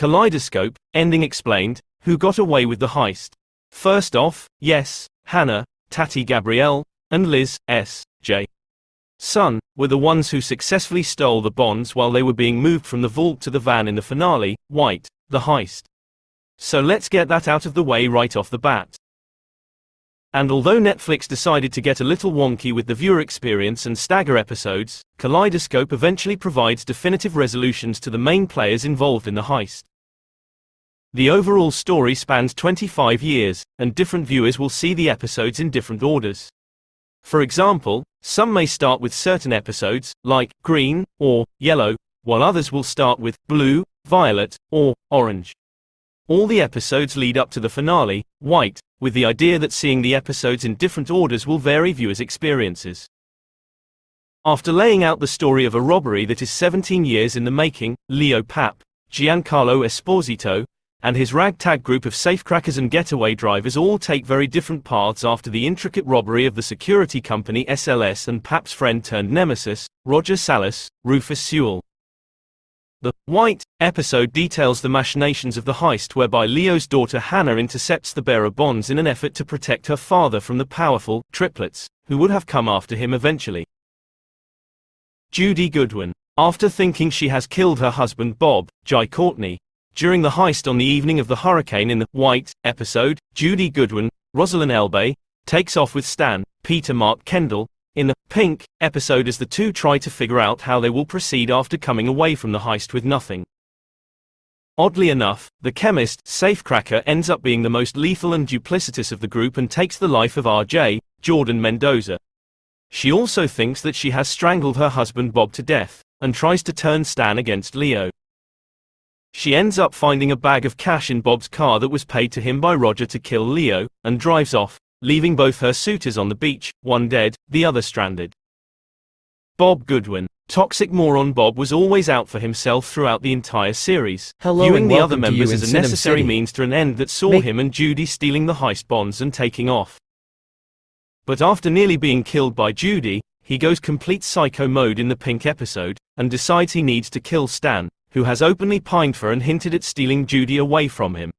Kaleidoscope, ending explained, who got away with the heist. First off, yes, Hannah, Tati Gabrielle, and Liz, S.J. Sun, were the ones who successfully stole the bonds while they were being moved from the vault to the van in the finale, White, the heist. So let's get that out of the way right off the bat. And although Netflix decided to get a little wonky with the viewer experience and stagger episodes, Kaleidoscope eventually provides definitive resolutions to the main players involved in the heist. The overall story spans 25 years, and different viewers will see the episodes in different orders. For example, some may start with certain episodes, like green or yellow, while others will start with blue, violet, or orange. All the episodes lead up to the finale, White, with the idea that seeing the episodes in different orders will vary viewers' experiences. After laying out the story of a robbery that is 17 years in the making, Leo Papp, Giancarlo Esposito, and his ragtag group of safecrackers and getaway drivers all take very different paths after the intricate robbery of the security company SLS and Papp's friend turned nemesis, Roger Salas, Rufus Sewell. The White episode details the machinations of the heist whereby Leo's daughter Hannah intercepts the bearer bonds in an effort to protect her father from the powerful triplets, who would have come after him eventually. Judy Goodwin. After thinking she has killed her husband Bob, Jai Courtney, during the heist on the evening of the hurricane in the White episode, Judy Goodwin, Rosalind Elbay, takes off with Stan, Peter Mark Kendall, in the Pink episode as the two try to figure out how they will proceed after coming away from the heist with nothing. Oddly enough, the chemist, safecracker, ends up being the most lethal and duplicitous of the group and takes the life of R.J., Jordan Mendoza. She also thinks that she has strangled her husband Bob to death, and tries to turn Stan against Leo. She ends up finding a bag of cash in Bob's car that was paid to him by Roger to kill Leo, and drives off, leaving both her suitors on the beach, one dead, the other stranded. Bob Goodwin. Toxic moron Bob was always out for himself throughout the entire series, viewing the other members as a necessary means to an end that saw him and Judy stealing the heist bonds and taking off. But after nearly being killed by Judy, he goes complete psycho mode in the Pink episode, and decides he needs to kill Stan, who has openly pined for and hinted at stealing Judy away from him.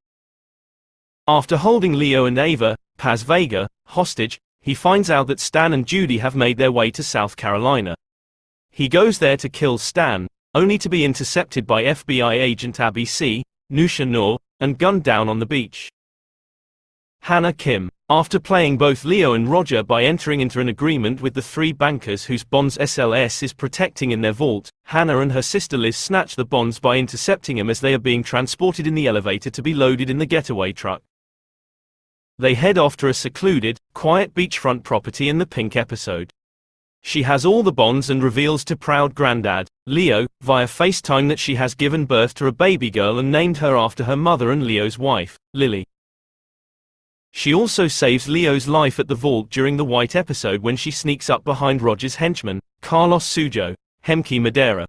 After holding Leo and Ava, Paz Vega, hostage, he finds out that Stan and Judy have made their way to South Carolina. He goes there to kill Stan, only to be intercepted by FBI agent Abby C., Nusha Noor, and gunned down on the beach. Hannah Kim. After playing both Leo and Roger by entering into an agreement with the three bankers whose bonds SLS is protecting in their vault, Hannah and her sister Liz snatch the bonds by intercepting him as they are being transported in the elevator to be loaded in the getaway truck. They head off to a secluded, quiet beachfront property in the Pink episode. She has all the bonds and reveals to proud granddad, Leo, via FaceTime that she has given birth to a baby girl and named her after her mother and Leo's wife, Lily. She also saves Leo's life at the vault during the White episode when she sneaks up behind Roger's henchman, Carlos Sujo, Hemke Madera.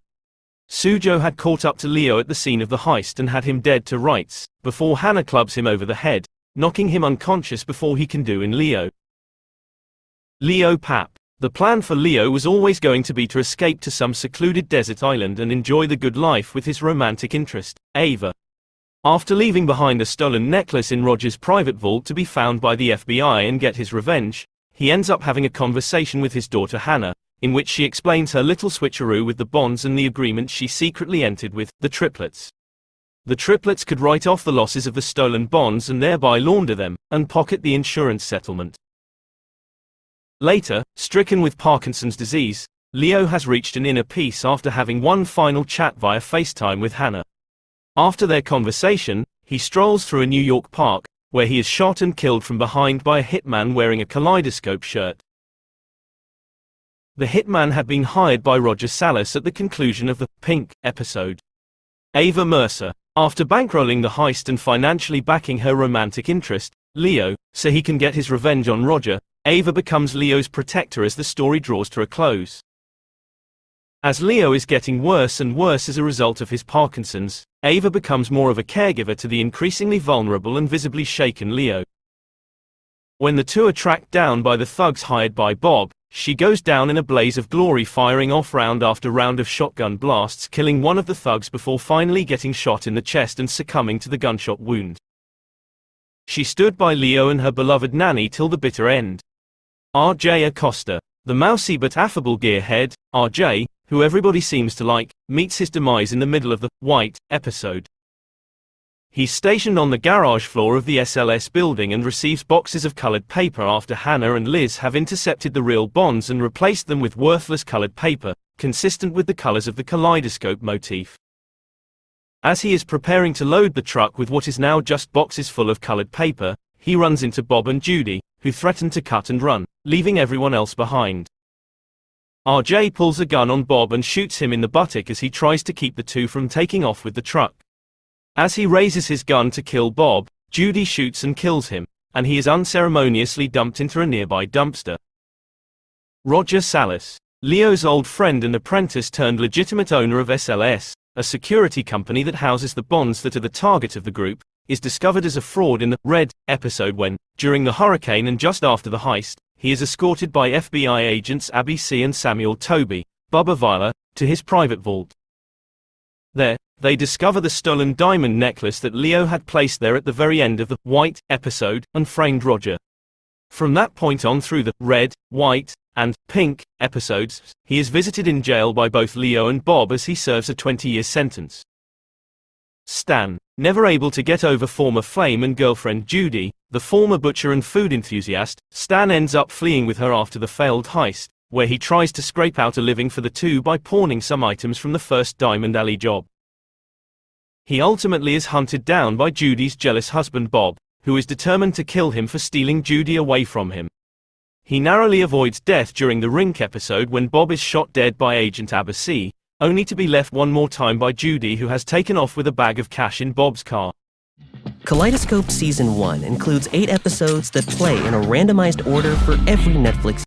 Sujo had caught up to Leo at the scene of the heist and had him dead to rights, before Hannah clubs him over the head, knocking him unconscious before he can do in Leo. Leo Papp. The plan for Leo was always going to be to escape to some secluded desert island and enjoy the good life with his romantic interest, Ava. After leaving behind a stolen necklace in Roger's private vault to be found by the FBI and get his revenge, he ends up having a conversation with his daughter Hannah, in which she explains her little switcheroo with the bonds and the agreement she secretly entered with the triplets. The triplets could write off the losses of the stolen bonds and thereby launder them, and pocket the insurance settlement. Later, stricken with Parkinson's disease, Leo has reached an inner peace after having one final chat via FaceTime with Hannah. After their conversation, he strolls through a New York park, where he is shot and killed from behind by a hitman wearing a Kaleidoscope shirt. The hitman had been hired by Roger Salas at the conclusion of the Pink episode. Ava Mercer. After bankrolling the heist and financially backing her romantic interest, Leo, so he can get his revenge on Roger, Ava becomes Leo's protector as the story draws to a close. As Leo is getting worse and worse as a result of his Parkinson's, Ava becomes more of a caregiver to the increasingly vulnerable and visibly shaken Leo. When the two are tracked down by the thugs hired by Bob, she goes down in a blaze of glory, firing off round after round of shotgun blasts, killing one of the thugs before finally getting shot in the chest and succumbing to the gunshot wound. She stood by Leo and her beloved nanny till the bitter end. R.J. Acosta, the mousy but affable gearhead, R.J., who everybody seems to like, meets his demise in the middle of the White episode. He's stationed on the garage floor of the SLS building and receives boxes of colored paper after Hannah and Liz have intercepted the real bonds and replaced them with worthless colored paper, consistent with the colors of the Kaleidoscope motif. As he is preparing to load the truck with what is now just boxes full of colored paper, he runs into Bob and Judy, who threaten to cut and run, leaving everyone else behind. RJ pulls a gun on Bob and shoots him in the buttock as he tries to keep the two from taking off with the truck. As he raises his gun to kill Bob, Judy shoots and kills him, and he is unceremoniously dumped into a nearby dumpster. Roger Salas, Leo's old friend and apprentice turned legitimate owner of SLS, a security company that houses the bonds that are the target of the group, is discovered as a fraud in the Red episode when, during the hurricane and just after the heist, he is escorted by FBI agents Abby C. and Samuel Toby, Bubba Vila, to his private vault. There, they discover the stolen diamond necklace that Leo had placed there at the very end of the White episode and framed Roger. From that point on through the Red, White, and Pink episodes, he is visited in jail by both Leo and Bob as he serves a 20-year sentence. Stan, never able to get over former flame and girlfriend Judy, the former butcher and food enthusiast, Stan ends up fleeing with her after the failed heist, where he tries to scrape out a living for the two by pawning some items from the first Diamond Alley job. He ultimately is hunted down by Judy's jealous husband Bob, who is determined to kill him for stealing Judy away from him. He narrowly avoids death during the Rink episode when Bob is shot dead by Agent Abassi, only to be left one more time by Judy, who has taken off with a bag of cash in Bob's car. Kaleidoscope Season 1 includes 8 episodes that play in a randomized order for every Netflix